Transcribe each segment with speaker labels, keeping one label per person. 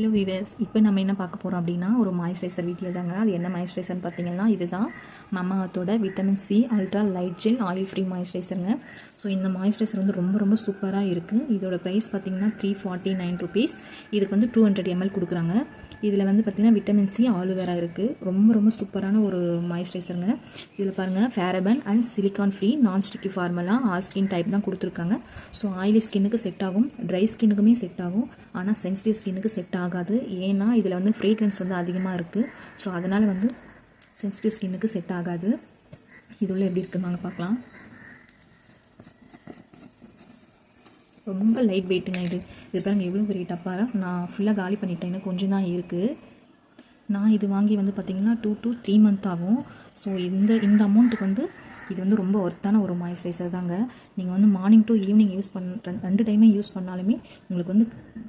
Speaker 1: Hello viewers, இப்போ நம்ம என்ன பார்க்க போகிறோம் அப்படின்னா ஒரு மாய்ஸ்சரைசர் வீட்டில் தாங்க. அது என்ன மாய்ஸ்சரைசர்னு பார்த்தீங்கன்னா இதுதான் மமாஅர்த்தோட vitamin C ultra light gel oil free மாய்ஸ்சரைசருங்க. ஸோ இந்த மாய்ஸ்சரைசர் வந்து ரொம்ப ரொம்ப சூப்பராக இருக்குது. இதோட ப்ரைஸ் பார்த்தீங்கன்னா 349 rupees. இதுக்கு வந்து 200 ml கொடுக்குறாங்க. இதில் வந்து பார்த்திங்கன்னா விட்டமின் சி ஆலோவேரா இருக்குது. ரொம்ப ரொம்ப சூப்பரான ஒரு மாய்ஸ்சரைசருங்க. இதில் பாருங்கள் paraben and silicone free non sticky formula all skin type தான் கொடுத்துருக்காங்க. ஸோ ஆயிலி ஸ்கின்னுக்கு செட் ஆகும், ட்ரை ஸ்கின்னுக்குமே செட் ஆகும். ஆனால் சென்சிட்டிவ் ஸ்கின்னுக்கு செட் ஆகாது. ஏன்னா இதில் வந்து ஃப்ரேக்ரன்ஸ் வந்து அதிகமாக இருக்குது. ஸோ அதனால் வந்து சென்சிட்டிவ் ஸ்கின்னுக்கு செட் ஆகாது. இது உள்ள எப்படி இருக்குன்னு வாங்க பார்க்கலாம். ரொம்ப லைட் வெயிட்டுங்க. இது பாருங்கள் எவ்வளோ பெரிய டப்பாக. நான் ஃபுல்லாக காலி பண்ணிட்டேன், இன்னும் கொஞ்சம் தான் இருக்குது. நான் இது வாங்கி வந்து பார்த்திங்கன்னா 2 to 3 month ஆகும். ஸோ இந்த அமௌண்ட்டுக்கு வந்து இது வந்து ரொம்ப ஒர்த்தான ஒரு மாய்ஸ்சரைசர் தாங்க. நீங்கள் வந்து மார்னிங் டு ஈவினிங் யூஸ் ரெண்டு டைமே யூஸ் பண்ணாலுமே உங்களுக்கு வந்து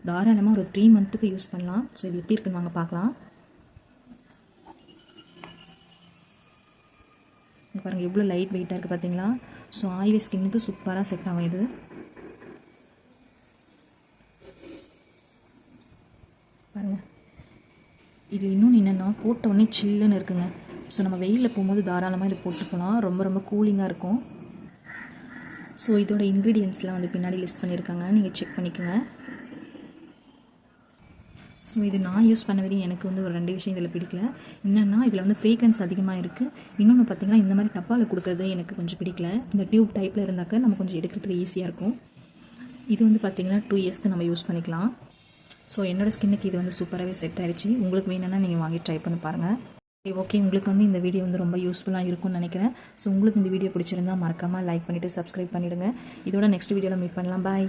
Speaker 1: தாராளமாக ஒரு 3 monthக்கு யூஸ் பண்ணலாம். ஸோ இது எப்படி இருக்குன்னு வாங்க பார்க்கலாம். பாருங்கள் எவ்வளோ லைட் வெயிட்டாக இருக்குது பார்த்தீங்களா. ஸோ ஆயிலி ஸ்கின்னுக்கு சூப்பராக செட் ஆகும் இது. பாருங்கள் இது இன்னொன்று என்னென்னா போட்ட உடனே சில்லுன்னு இருக்குங்க. ஸோ நம்ம வெயிலில் போகும்போது தாராளமாக இது போட்டுக்கலாம். ரொம்ப ரொம்ப கூலிங்காக இருக்கும். ஸோ இதோட இன்க்ரீடியன்ட்ஸ்லாம் வந்து பின்னாடி லிஸ்ட் பண்ணியிருக்காங்க, நீங்கள் செக் பண்ணிக்கோங்க. ஸோ இது நான் யூஸ் பண்ண வரையும் எனக்கு வந்து ஒரு 2 விஷயம் இதில் பிடிக்கல. என்னென்னா இதில் வந்து ஃப்ரேக்ரன்ஸ் அதிகமாக இருக்குது. இன்னொன்று பார்த்திங்கன்னா இந்த மாதிரி டப்பாவில் கொடுக்குறது எனக்கு கொஞ்சம் பிடிக்கல. இந்த டியூப் டைப்பில் இருந்தாக்க நம்ம கொஞ்சம் எடுக்கிறதுக்கு ஈஸியாக இருக்கும். இது வந்து பார்த்திங்கன்னா 2 yearsக்கு நம்ம யூஸ் பண்ணிக்கலாம். ஸோ என்னோடய ஸ்கின்னுக்கு இது வந்து சூப்பராகவே செட் ஆகிடுச்சு. உங்களுக்கு வேணும்னா நீங்கள் வாங்கி ட்ரை பண்ணி பாருங்கள். ஓகே, உங்களுக்கு வந்து இந்த வீடியோ வந்து ரொம்ப யூஸ்ஃபுல்லாக இருக்கும்னு நினைக்கிறேன். ஸோ உங்களுக்கு இந்த வீடியோ பிடிச்சிருந்தால் மறக்காமல் லைக் பண்ணிவிட்டு சப்ஸ்கிரைப் பண்ணிவிடுங்க. இதோட நெக்ஸ்ட் வீடியோவில் மீட் பண்ணலாம். பாய்.